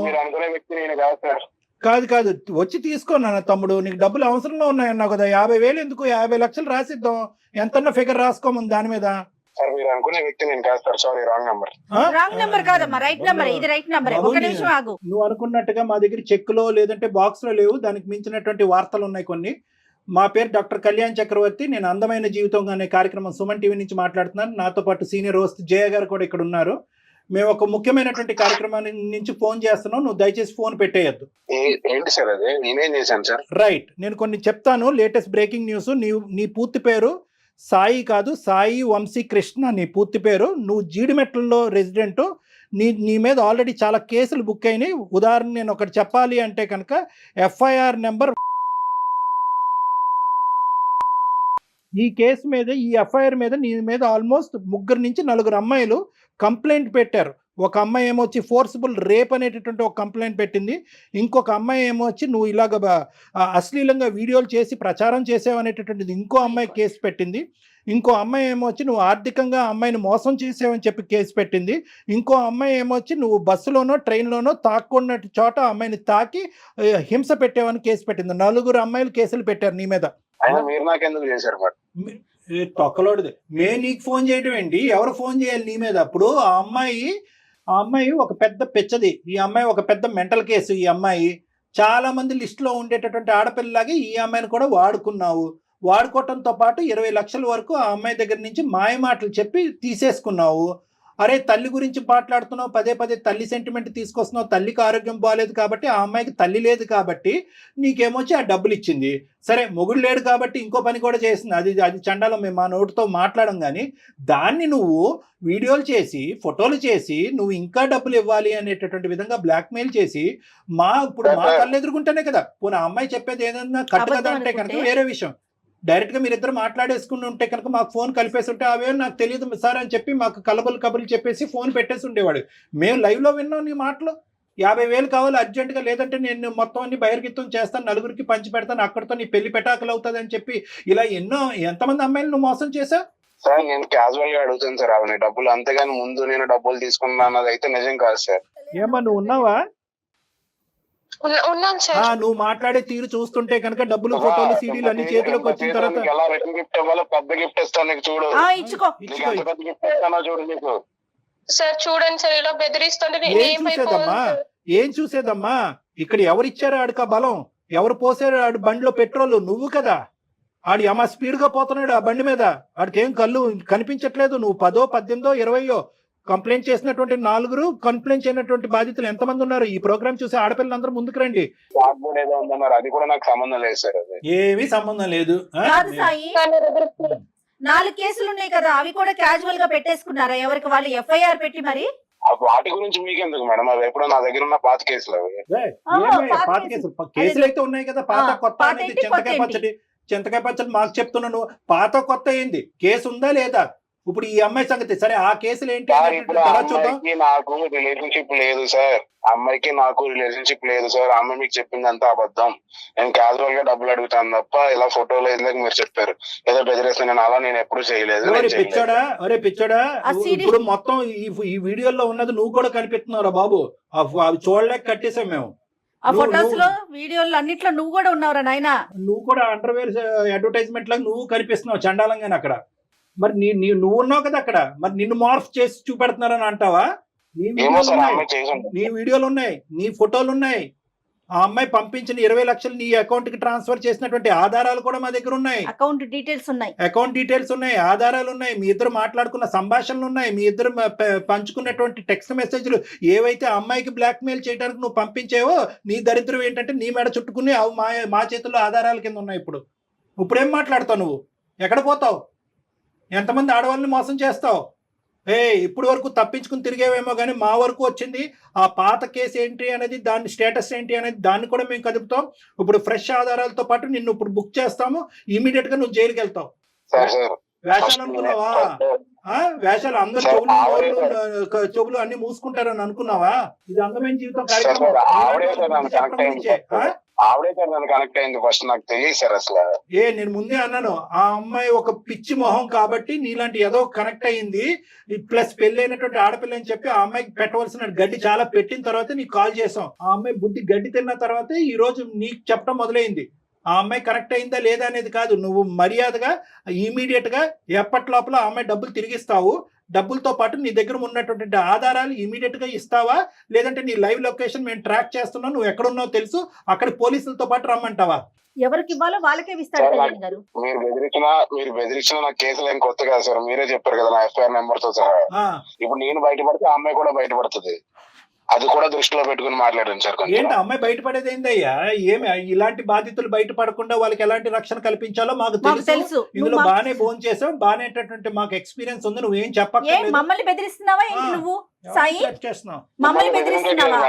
కాదు వచ్చి తీసుకోనా తమ్ముడు, నీకు డబ్బులు అవసరంలో ఉన్నాయన్నావు కదా. 50,000 ఎందుకు, 50 లక్షలు రాసిద్దాం, ఎంతన్నా ఫిగర్ రాసుకోమని దాని మీద. సార్ మీరు అనుకునే వ్యక్తి నేను కాదు sir, sorry wrong number. Wrong number కాదమ్మా, రైట్ నెంబర్, ఇది రైట్ నెంబర్. ఒక నిమిషం ఆగు. నువ్వు అనుకున్నట్టుగా మా దగ్గర చెక్కులో లేదంటే బాక్స్ లో లేవు, దానికి మించినటువంటి వార్తలు ఉన్నాయి కొన్ని. మా పేరు డాక్టర్ కళ్యాణ్ చక్రవర్తి, నేను అందమైన జీవితం అనే కార్యక్రమం సుమన్ టీవీ నుంచి మాట్లాడుతున్నాను. నాతో పాటు సీనియర్ హోస్ట్ జయ గారు కూడా ఇక్కడ ఉన్నారు. మేము ఒక ముఖ్యమైనటువంటి కార్యక్రమాన్ని నుంచి ఫోన్ చేస్తున్నాం, నువ్వు దయచేసి ఫోన్ పెట్టేయద్దు. ఏంటి సార్ అది, నేనేం చేశాను సార్? రైట్, నేను కొన్ని చెప్తాను, లేటెస్ట్ బ్రేకింగ్ న్యూస్. నీ పూర్తి పేరు సాయి కాదు, సాయి వంశీ కృష్ణ నీ పూర్తి పేరు. నువ్వు జీడిమెట్లలో రెసిడెంట్. నీ మీద ఆల్రెడీ చాలా కేసులు బుక్ అయినాయి. ఉదాహరణ నేను ఒకటి చెప్పాలి అంటే కనుక ఎఫ్ఐఆర్ నెంబర్, ఈ కేసు మీద, ఈ ఎఫ్ఐఆర్ మీద నీ మీద ఆల్మోస్ట్ 3 నుంచి 4 అమ్మాయిలు కంప్లైంట్ పెట్టారు. ఒక అమ్మాయి ఏమొచ్చి ఫోర్సిబుల్ రేప్ అనేటటువంటి ఒక కంప్లైంట్ పెట్టింది. ఇంకొక అమ్మాయి ఏమొచ్చి నువ్వు ఇలాగ అశ్లీలంగా వీడియోలు చేసి ప్రచారం చేసావు అనేటటువంటిది ఇంకో అమ్మాయి కేసు పెట్టింది. ఇంకో అమ్మాయి ఏమొచ్చి నువ్వు ఆర్థికంగా అమ్మాయిని మోసం చేసావని చెప్పి కేసు పెట్టింది. ఇంకో అమ్మాయి ఏమొచ్చి నువ్వు బస్సులోనో ట్రైన్లోనో తాక్కున్న చోట అమ్మాయిని తాకి హింస పెట్టావని కేసు పెట్టింది. 4 అమ్మాయిలు కేసులు పెట్టారు నీ మీద. మీరు నాకెందుకు చేశారు? తొక్కలోడిది నీకు ఫోన్ చేయడం ఏంటి, ఎవరు ఫోన్ చేయాలి నీ మీద? అప్పుడు ఆ అమ్మాయి ఒక పెద్ద పిచ్చది, ఈ అమ్మాయి ఒక పెద్ద మెంటల్ కేసు. ఈ అమ్మాయి చాలా మంది లిస్టులో ఉండేటటువంటి ఆడపిల్లలాగే ఈ అమ్మాయిని కూడా వాడుకున్నావు. వాడుకోవటంతో పాటు 20 లక్షల వరకు ఆ అమ్మాయి దగ్గర నుంచి మాయ మాటలు చెప్పి తీసేసుకున్నావు. అరే తల్లి గురించి మాట్లాడుతున్నావు, పదే తల్లి సెంటిమెంట్ తీసుకొస్తున్నావు. తల్లికి ఆరోగ్యం బాగాలేదు కాబట్టి, ఆ అమ్మాయికి తల్లి లేదు కాబట్టి నీకేమొచ్చి ఆ డబ్బులు ఇచ్చింది. సరే మొగుడు లేడు కాబట్టి ఇంకో పని కూడా చేసింది, అది చండాలం, మేము మా నోటితో మాట్లాడం. కానీ దాన్ని నువ్వు వీడియోలు చేసి ఫోటోలు చేసి నువ్వు ఇంకా డబ్బులు ఇవ్వాలి అనేటటువంటి విధంగా బ్లాక్మెయిల్ చేసి ఇప్పుడు మా కళ్ళు ఎదుర్కొంటేనే కదా. పోనీ ఆ అమ్మాయి చెప్పేది ఏదన్నా కట్టు కదా అంటే కనుక వేరే విషయం. డైరెక్ట్గా మీరిద్దరు మాట్లాడేసుకుని ఉంటే కనుక మాకు ఫోన్ కలిపేసి ఉంటే అవే నాకు తెలియదు సార్ అని చెప్పి మాకు కబుర్లు చెప్పేసి ఫోన్ పెట్టేసి ఉండేవాడు. మేము లైవ్లో విన్నాం నీ మాటలు. 50,000 కావాలి అర్జెంట్ గా, లేదంటే నేను మొత్తం అన్ని బహిర్గతం చేస్తాను, నలుగురికి పంచి పెడతాను, అక్కడితో నీ పెళ్లి పెటాకులు అవుతుంది అని చెప్పి ఇలా ఎంతమంది అమ్మాయిలు నువ్వు మోసం చేసావు? సార్ నేను క్యాజువల్ గా అడుగుతాను సార్ అవన్నీ డబ్బులు, అంతేగాని ముందు నేను డబ్బులు తీసుకున్నా అన్నది అయితే నిజం కాదు సార్. ఏమా నువ్వు ఉన్నావా? ఉన్నాను సార్. నువ్వు మాట్లాడే తీరు చూస్తుంటే కనుక డబ్బులు, ఫోటోలు, సీడీలు అన్ని చేతిలోకి వచ్చిన తర్వాత ఎలా రిటర్న్ గిఫ్ట్ ఇవ్వాలో పెద్ద గిఫ్ట్ ఇస్తాను నీకు, చూడు ఇచ్చుకో. నీకు ఎంత పెద్ద గిఫ్ట్ ఇస్తానో చూడు నీకు. సార్ చూడండి సార్, ఇలా బెదిరిస్తుంటే ఏం చూసేదమ్మా? ఇక్కడ ఎవరిచ్చారు ఆడికి ఆ బలం? ఎవరు పోసారు ఆడి బండిలో పెట్రోల్? నువ్వు కదా. ఆడి అమ్మ స్పీడ్ గా పోతున్నాడు ఆ బండి మీద, ఆడికి ఏం కళ్ళు కనిపించట్లేదు. నువ్వు 10, 18, 20 కంప్లైంట్ చేసినటువంటి 4 కంప్లైంట్ చేయనటువంటి బాధితులు ఎంతమంది ఉన్నారు? ఈ ప్రోగ్రామ్ చూసి ఆడపిల్లలందరూ ముందుకు రండి. ఏదో ఉందన్నారు, అది కూడా నాకు సంబంధం లేదు సార్. అది ఏమీ సంబంధం లేదు. కాదు సాయి, 4 కేసులు ఉన్నాయి కదా, అవి కూడా క్యాజువల్ గా పెట్టేసుకున్నారా ఎవరికి వాళ్ళు FIR పెట్టి? మరి వాటి గురించి మీకెందుకు మేడం, అవి ఎప్పుడో నా దగ్గర ఉన్న పాత కేసులు అవి. పాత కేసులు అయితే ఉన్నాయి కదా, పాత కొత్త అనేది. చింతకాయ పచ్చడి మాకు చెప్తున్నాను, పాత కొత్త ఏంది? కేసు ఉందా లేదా? ఇప్పుడు ఈ అమ్మాయి సంగతి సరే, ఆ కేసులు ఏంటి అమ్మాయికి నాకు రిలేషన్షిప్ లేదు సార్, అమ్మాయికి నాకు రిలేషన్షిప్ లేదు సార్. అమ్మాయి మీకు చెప్పింది అంతా అబద్ధం. నేను క్యాజువల్ గా డబ్బులు అడుగుతాను తప్ప ఇలా ఫోటోలు ఎందుకు మీరు చెప్పారు ఏదో బెదిరేస్తాను, నేను అలా నేను ఎప్పుడు చేయలేదు. పిచ్చోడా, ఇప్పుడు మొత్తం ఈ వీడియోలో ఉన్నది నువ్వు కూడా కనిపిస్తున్నావురా బాబు. అవి చూడలేక కట్టేసాం మేము. ఆ ఫొటోస్ లో, వీడియోలో అన్నిట్లో నువ్వు కూడా ఉన్నావురా నాయనా. నువ్వు కూడా అండర్వేర్ అడ్వర్టైజ్మెంట్ లాగా నువ్వు కనిపిస్తున్నావు చండాలంగానే అక్కడ. మరి నువ్వు ఉన్నావు కదా అక్కడ, మరి నిన్ను మార్ఫ్ చేసి చూపెడుతున్నారని అంటావా? నీ వీడియోలు ఉన్నాయి, నీ ఫోటోలు ఉన్నాయి. ఆ అమ్మాయి పంపించిన 20 లక్షలు నీ అకౌంట్ కి ట్రాన్స్ఫర్ చేసినటువంటి ఆధారాలు కూడా మా దగ్గర ఉన్నాయి. అకౌంట్ డీటెయిల్స్ ఉన్నాయి, ఆధారాలు ఉన్నాయి, మీ ఇద్దరు మాట్లాడుకున్న సంభాషణలు ఉన్నాయి, మీ ఇద్దరు పంచుకున్నటువంటి టెక్స్ట్ మెసేజ్లు ఏవైతే అమ్మాయికి బ్లాక్ మెయిల్ చేయడానికి నువ్వు పంపించావో, నీ దరిద్రం ఏంటంటే నీ మెడ చుట్టుకుని అవి మా చేతుల్లో ఆధారాల కింద ఉన్నాయి. ఇప్పుడేం మాట్లాడతావు నువ్వు? ఎక్కడ పోతావు? ఎంతమంది ఆడవాళ్ళని మోసం చేస్తావు? ఇప్పుడు వరకు తప్పించుకుని తిరిగేవేమో కానీ మా వరకు వచ్చింది ఆ పాత కేసు ఏంటి అనేది, దాని స్టేటస్ ఏంటి అనేది దాన్ని కూడా మేము కదుపుతాం. ఇప్పుడు ఫ్రెష్ ఆధారాలతో పాటు నిన్ను ఇప్పుడు బుక్ చేస్తాము, ఇమీడియట్ గా నువ్వు జైలుకి వెళ్తావు. వేషాలు అనుకున్నావా? వేషాలు అందరు చెవులు అన్ని మూసుకుంటారని అనుకున్నావా? ఇది అందమైన జీవితం కార్యక్రమం. ఆవిడే సార్ నన్ను కనెక్ట్ అయింది ఫస్ట్, నాకు తెలియదు సార్ అసలు. నేను ముందే అన్నాను, ఆ అమ్మాయి ఒక పిచ్చి మొహం కాబట్టి నీలాంటి ఏదో కనెక్ట్ అయ్యింది, ప్లస్ పెళ్ళైనటువంటి ఆడపిల్ల అని చెప్పి ఆ అమ్మాయికి పెట్టవలసిన గడ్డి చాలా పెట్టిన తర్వాత నీకు కాల్ చేసాం. ఆ అమ్మాయి బుద్ధి గడ్డి తిన్న తర్వాత ఈ రోజు నీకు చెప్పడం మొదలైంది. ఆ అమ్మాయి కనెక్ట్ అయిందా లేదా అనేది కాదు, నువ్వు మర్యాదగా ఇమీడియట్ గా ఎప్పటి లోపల ఆ అమ్మాయి డబ్బులు తిరిగిస్తావు. డబ్బులతో పాటు నీ దగ్గర ఉన్నటువంటి ఆధారాలు ఇమీడియట్ గా ఇస్తావా, లేదంటే నీ లైవ్ లొకేషన్ మేము ట్రాక్ చేస్తున్నావు, నువ్వు ఎక్కడున్నావు తెలుసు, అక్కడ పోలీసులతో పాటు రమ్మంటావా? ఎవరికి ఇవ్వాలో వాళ్ళకే ఇస్తారు. మీరు బెదిరించిన నా కేసులు ఏం కొత్త కాదు సార్, మీరే చెప్పారు కదా నా FIR నెంబర్ తో సహా. ఇప్పుడు నేను బయటపడితే ఆ అమ్మాయి కూడా బయటపడుతుంది, అది కూడా దృష్టిలో పెట్టుకుని మాట్లాడండి సార్. ఏంటి అమ్మాయి బయటపడేది ఏందయ్యా? ఏమి ఇలాంటి బాధితులు బయటపడకుండా వాళ్ళకి ఎలాంటి రక్షణ కల్పించాలో మాకు తెలుసు. ఇందులో బానే ఫోన్ చేసాం, బానేటటువంటి మాకు ఎక్స్పీరియన్స్ ఉంది. నువ్వేం చెప్పక్కర్లేదు. మమ్మల్ని బెదిరిస్తున్నావా ఏంటి నువ్వు సాయి? చేస్తున్నావు మమ్మల్ని బెదిరిస్తున్నావా?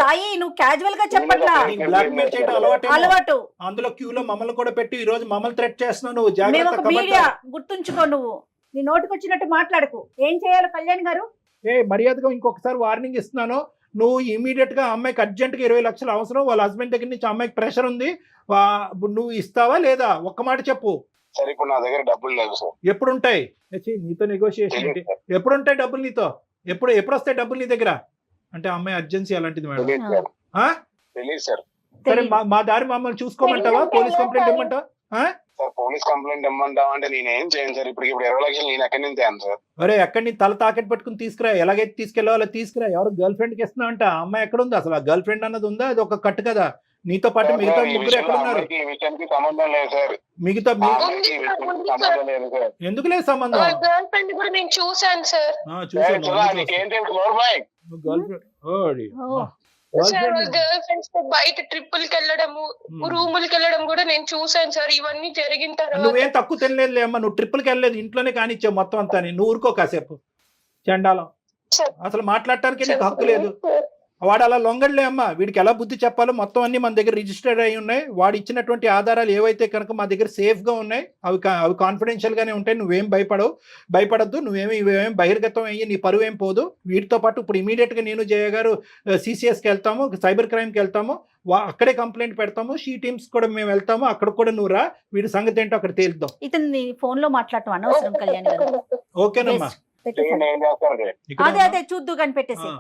సాయి నువ్వు క్యాజువల్ గా చెప్పట్లా, బ్లాక్ మెయిల్ చేయడం అలవాటు. అందులో క్యూలో మమ్మల్ని కూడా పెట్టి ఈ రోజు మమ్మల్ని థ్రెట్ చేస్తున్నావు. నువ్వు జాగ్రత్త మీడియా గుర్తుంచుకో, నువ్వు నీ నోటికి వచ్చినట్టు మాట్లాడకు. ఏం చేయాలి కళ్యాణ్ గారు? మర్యాదగా ఇంకొకసారి వార్నింగ్ ఇస్తున్నాను. నువ్వు ఇమీడియట్ గా అమ్మాయికి అర్జెంట్ గా 20 లక్షలు అవసరం, వాళ్ళ హస్బెండ్ దగ్గర నుంచి అమ్మాయికి ప్రెషర్ ఉంది, నువ్వు ఇస్తావా లేదా? ఒక్క మాట చెప్పు. సరే ఇప్పుడు నా దగ్గర డబ్బులు లేవు సార్. ఎప్పుడు ఉంటాయి నీతో నెగోషియేషన్? ఎప్పుడు ఉంటాయి డబ్బులు నీతో? ఎప్పుడు వస్తాయి డబ్బులు నీ దగ్గర? అంటే అమ్మాయి అర్జెన్సీ అలాంటిది మేడం. తెలియదు సార్. సరే మా దారి మమ్మల్ని చూసుకోమంటావా? పోలీస్ కంప్లైంట్ ఇవ్వమంటావా? సార్ పోలీస్ కంప్లైంట్ ఇమ్మంటావా అంటే నేనేం చేయను సార్. ఇప్పుడు 20 లక్షలు నేను ఎక్కడి నుంచి తేను సార్? అరే ఎక్కడి నుంచి తల తాకెట్ పట్టుకుని తీసుకురా, ఎలాగైతే తీసుకెళ్ళాలో తీసుకురా. ఎవరు గర్ల్ ఫ్రెండ్ కి ఇస్తున్నావు అంట, ఆ అమ్మాయి ఎక్కడ ఉంది అసలు? ఆ గర్ల్ ఫ్రెండ్ అన్నది ఉందా? అది ఒక కట్టు కదా. నీతో పాటు మిగతా ముగ్గురు ఎక్కడ ఉన్నారు? ఈ విషయానికి సంబంధం లేదు సార్. మిగతా సంబంధం లేదు సార్. ఎందుకు లేదు సంబంధం? గర్ల్ ఫ్రెండ్ కూడా నేను చూసాను సార్. గర్ల్ ఫ్రెండ్స్ తో బయట ట్రిప్పులకి వెళ్ళడము, రూములకి వెళ్ళడం కూడా నేను చూసాను సార్. ఇవన్నీ జరిగిన తర్వాత నువ్వేం తక్కువ తినలేదు అమ్మా. నువ్వు ట్రిప్పులకి వెళ్ళలేదు, ఇంట్లోనే కానిచ్చావు మొత్తం అంతా. నువ్వు ఊరుకో కాసేపు. చండాలం. అసలు మాట్లాడటానికి నీకు హక్కు లేదు. వాడు అలా లొంగడలే అమ్మా, వీడికి ఎలా బుద్ధి చెప్పాలో మొత్తం అన్ని మన దగ్గర రిజిస్టర్డ్ అయి ఉన్నాయి. వాడు ఇచ్చినటువంటి ఆధారాలు ఏవైతే కనుక మా దగ్గర సేఫ్గా ఉన్నాయి, అవి కాన్ఫిడెన్షియల్గానే ఉంటాయి. నువ్వేం భయపడద్దు, ఇవేం బహిర్గతం అయ్యి నీ పరువు ఏం పోదు. వీటితో పాటు ఇప్పుడు ఇమీడియట్గా నేను జయ గారు CCSకి వెళ్తాము, సైబర్ క్రైమ్కి వెళ్తాము, అక్కడే కంప్లైంట్ పెడతాము. షీ టీమ్స్ కూడా మేము వెళ్తాము, అక్కడ కూడా నువ్వు రా, వీడి సంగతి ఏంటో అక్కడ తేలుద్దాం. ఇతన్ని ఫోన్ లో మాట్లాడటం అనవసరం కళ్యాణ్ గారు. ఓకేనమ్మా, అదే చూద్దు కానీ పెట్టేసి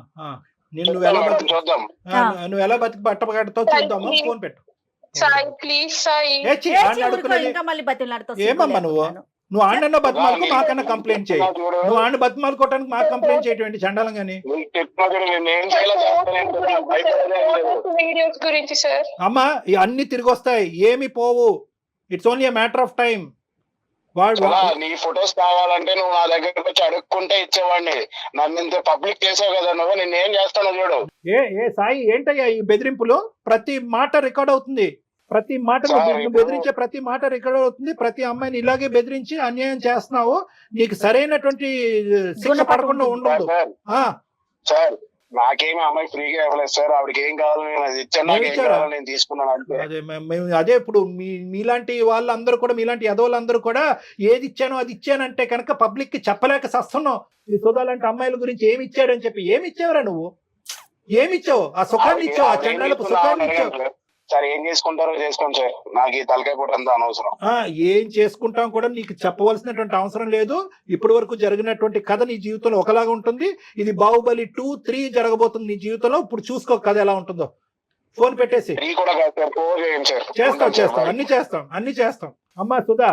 నువ్వు ఎలా బతికి బట్టపడతావు చూద్దామా. ఫోన్ పెట్టు. సాయి ప్లీజ్ సాయి. ఇంకా మళ్ళీ బతిలాడుతూ ఏమమ్మా నువ్వు ఆడన్నా బతిమాలకు మాకన్నా కంప్లైంట్ చేయి. నువ్వు ఆడిని బతిమాలుకోవడానికి మాకు కంప్లైంట్ చేయటువంటి చండాలం గానీ. వీడియోస్ గురించి సార్. అమ్మా అన్ని తిరిగి వస్తాయి, ఏమి పోవు. It's only a matter of time. వాడు నీ ఫొటోస్ కావాలంటే నువ్వు నా దగ్గరకు వచ్చి అడుక్కుంటే ఇచ్చేవాడిని. నన్ను ఇంత పబ్లిక్ చేసావు కదా నువ్వు, నేను ఏం చేస్తాను చూడు. ఏ సాయి ఏంటయ్యా ఈ బెదిరింపులు? ప్రతి మాట రికార్డ్ అవుతుంది, ప్రతి మాట నువ్వు బెదిరించే ప్రతి మాట రికార్డ్ అవుతుంది. ప్రతి అమ్మాయిని ఇలాగే బెదిరించి అన్యాయం చేస్తున్నావు. నీకు సరైనటువంటి శిక్ష పడకుండా ఉండదు. సార్ నాకేమి అమ్మాయి ఫ్రీగా ఇవ్వలేదు సార్, ఆవిడకి ఏం కావాలి నేను అది ఇచ్చాను, నాకు ఏం కావాలి నేను తీసుకున్నాను అంటే. అదే ఇప్పుడు మీలాంటి వాళ్ళందరూ కూడా, మీలాంటి యదవులందరూ కూడా ఏది ఇచ్చానో అది ఇచ్చానంటే కనుక పబ్లిక్ కి చెప్పలేక సస్తున్నావు. ఈ సుధాలాంటి అమ్మాయిల గురించి ఏమి ఇచ్చాడని చెప్పి. ఏమి ఇచ్చావురా నువ్వు? ఏమిచ్చావు? ఆ సుఖాన్ని ఇచ్చావు, ఆ చండాలపు సుఖాన్ని ఇచ్చావు. సార్ ఏం చేసుకుంటారో చేసుకోండి సార్, నాకు ఈ తలకాయ కూడా అంత అనవసరం. ఏం చేసుకుంటాం కూడా నీకు చెప్పవలసినటువంటి అవసరం లేదు. ఇప్పటి వరకు జరిగినటువంటి కథ నీ జీవితంలో ఒకలాగా ఉంటుంది. ఇది బాహుబలి 2, 3 జరగబోతుంది నీ జీవితంలో. ఇప్పుడు చూసుకో కథ ఎలా ఉంటుందో. ఫోన్ పెట్టేసి. చేస్తాం అన్ని చేస్తాం. అమ్మా సుధా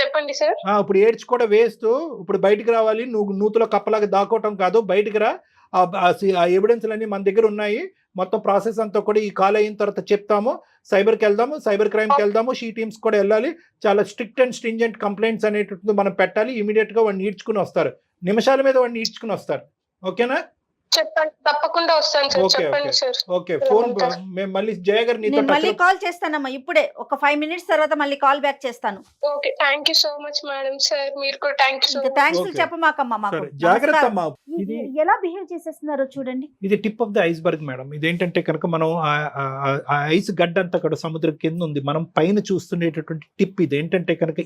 చెప్పండి సార్. ఇప్పుడు ఏడ్చి కూడా వేస్తూ ఇప్పుడు బయటికి రావాలి. నువ్వు నూతులో కప్పలాగా దాక్కోవటం కాదు, బయటికి రా. ఆ ఎవిడెన్స్లన్నీ మన దగ్గర ఉన్నాయి. మొత్తం ప్రాసెస్ అంతా కూడా ఈ కాల్ అయిన తర్వాత చెప్తాము. సైబర్కి వెళ్దాము, సైబర్ క్రైమ్కి వెళ్దాము, షీ టీమ్స్ కూడా వెళ్ళాలి. చాలా స్ట్రిక్ట్ అండ్ స్ట్రింజెంట్ కంప్లైంట్స్ అనేటువంటిది మనం పెట్టాలి. ఇమీడియట్ గా వాడిని ఈడ్చుకుని వస్తారు, నిమిషాల మీద వాడిని ఈడ్చుకుని వస్తారు. ఓకేనా? చెప్పండి, తప్పకుండా వస్తాను సార్. చెప్పండి సార్. ఓకే, ఫోన్ మేము మళ్ళీ జయ గారు నీతో మళ్ళీ కాల్ చేస్తానమ్మా. ఇప్పుడే ఒక 5 minutes తర్వాత మళ్ళీ కాల్ బ్యాక్ చేస్తాను. Okay, thank you so much madam. Sir మీరు కూడా థ్యాంక్ యూ. థ్యాంక్స్ చెప్పమాకమ్మా మాకు. జాగ్రత్త అమ్మా. ఇది ఎలా బిహేవ్ చేసేస్తున్నారో చూడండి. ఇది tip of the iceberg madam. ఇదేంటంటే కనుక మనం ఆ ఐస్ గడ్డ అంతా కూడా సముద్రం కింద ఉంది, మనం పైన చూస్తుండేటటువంటి టిప్. ఇది ఏంటంటే కనుక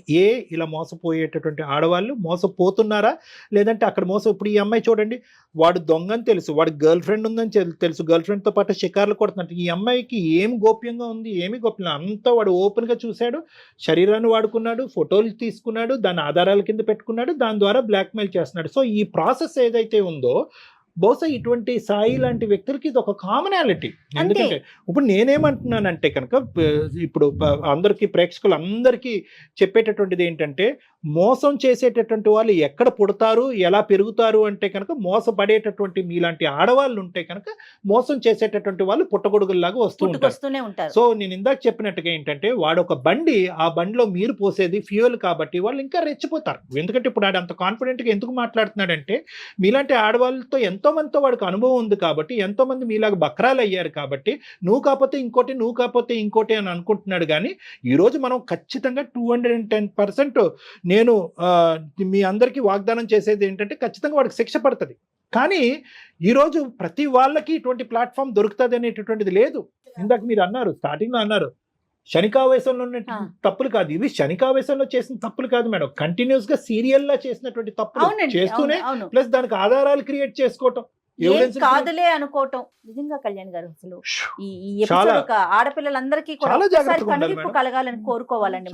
ఇలా మోసపోయేటటువంటి ఆడవాళ్ళు మోసపోతున్నారా లేదంటే అక్కడ ఇప్పుడు ఈ అమ్మాయి చూడండి, వాడు దొంగని తెలుసు, వాడి గర్ల్ ఫ్రెండ్ ఉందని తెలుసు, గర్ల్ ఫ్రెండ్ తో పాటు షికార్లు కొడుతున్నట్టు. ఈ అమ్మాయికి ఏం గోప్యంగా ఉంది? ఏమి గోప్యం అంతా వాడు ఓపెన్ గా చూశాడు, శరీరాన్ని వాడుకున్నాడు, ఫోటోలు తీసుకున్నాడు, దాని ఆధారాల కింద పెట్టుకున్నాడు, దాని ద్వారా బ్లాక్మెయిల్ చేస్తున్నాడు. సో ఈ ప్రాసెస్ ఏదైతే ఉందో బహుశా ఇటువంటి సాయి లాంటి వ్యక్తులకి ఇది ఒక కామనాలిటీ. ఎందుకంటే ఇప్పుడు నేనేమంటున్నానంటే కనుక ఇప్పుడు అందరికీ ప్రేక్షకులందరికీ చెప్పేటటువంటిది ఏంటంటే, మోసం చేసేటటువంటి వాళ్ళు ఎక్కడ పుడతారు, ఎలా పెరుగుతారు అంటే కనుక మోసపడేటటువంటి మీలాంటి ఆడవాళ్ళు ఉంటే కనుక మోసం చేసేటటువంటి వాళ్ళు పుట్టగొడుగుల్లాగా వస్తూనే ఉంటారు. సో నేను ఇందాక చెప్పినట్టుగా ఏంటంటే, వాడు ఒక బండి, ఆ బండిలో మీరు పోసేది ఫ్యూయల్ కాబట్టి వాళ్ళు ఇంకా రెచ్చిపోతారు. ఎందుకంటే ఇప్పుడు వాడు అంత కాన్ఫిడెంట్గా ఎందుకు మాట్లాడుతున్నాడంటే, మీలాంటి ఆడవాళ్ళతో ఎంతో మందితో వాడికి అనుభవం ఉంది కాబట్టి, ఎంతో మంది మీలాగా బక్రాలు అయ్యారు కాబట్టి, నువ్వు కాకపోతే ఇంకోటి, నువ్వు కాకపోతే ఇంకోటి అని అనుకుంటున్నాడు. కానీ ఈరోజు మనం ఖచ్చితంగా 210% నేను మీ అందరికీ వాగ్దానం చేసేది ఏంటంటే, ఖచ్చితంగా వాడికి శిక్ష పడుతుంది. కానీ ఈరోజు ప్రతి వాళ్ళకి ఇటువంటి ప్లాట్ఫామ్ దొరుకుతుంది అనేటటువంటిది లేదు. ఇందాక మీరు అన్నారు, స్టార్టింగ్ లో అన్నారు, శనికావేశంలో ఉన్నటువంటి తప్పులు కాదు ఇవి. శనికావేశంలో చేసిన తప్పులు కాదు మేడం, కంటిన్యూస్ గా సీరియల్ లా చేసినటువంటి తప్పులు చేస్తూనే, ప్లస్ దానికి ఆధారాలు క్రియేట్ చేసుకోవటం, కాదులే అనుకోవటం. నిజంగా కళ్యాణ్ గారు అసలు ఈ ఎపిసోడ్ ఆడపిల్లలందరికీ కూడా కనువిప్పు కలగాలని కోరుకోవాలండి.